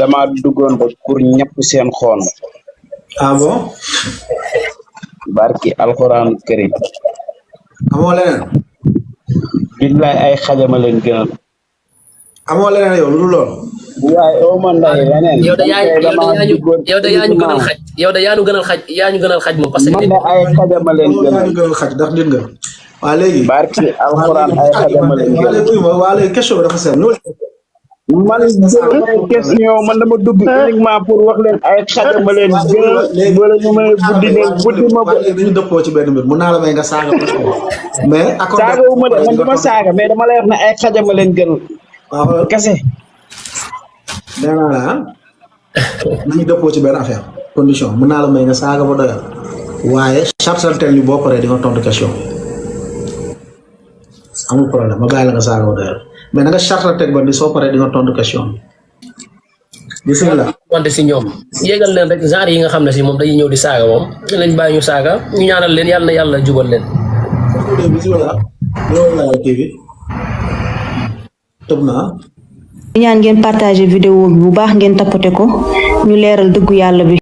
dama duggoon rek pour ñëpp seen xoon. Ah bon? Barki alxuraan karim. Amoo leneen? Billaay ay xajama leen gënal. Amoo leneen yow lu dul lool. waaye oo man day leneen. yow da yaa dama duggoon yow da yaa ñu gënal xaj yow da yaa ñu gënal xaj yaa ñu gënal xaj moom parce que man de ay xajama leen Loolu yaa gënal. ñu gënal xaj ndax nit nga. Waa léegi. Barki alxuraan ay xajama leen gënal. waa léegi question bi dafa seet loolu. man ay question man dama dugg uniquement pour wax leen ay xajama leen gënal. wala ñu may buddi ne buddi ma ko. léegi dañu dëppoo ci benn mbir mun naa la may nga saaga ko. mais accord saaga wu ma de man duma saaga mais dama lay wax ne ay xajama leen gënal. waaw kese. nee naa la ah nañu dëppoo ci benn affaire condition mun naa la may nga saaga ba doyal waaye chartantel ni boo paree di nga tontu question amul problème ma bàyyi la nga saaga ba doyal mais na nga chartantel ba ni soo paree di nga tontu question bismillah wante si ñoom yéegal leen rek genre yi nga xam ne si moom dañuy ñëw di saaga moom lañ bàyyi ñu saaga ñu ñaanal leen yàlla na yàlla jubal leen. bismillah loolu la TV tëb naa ñaan ngeen partager vidéo bi bu baax ngeen tapoter ko ñu leeral dëggu yàlla bi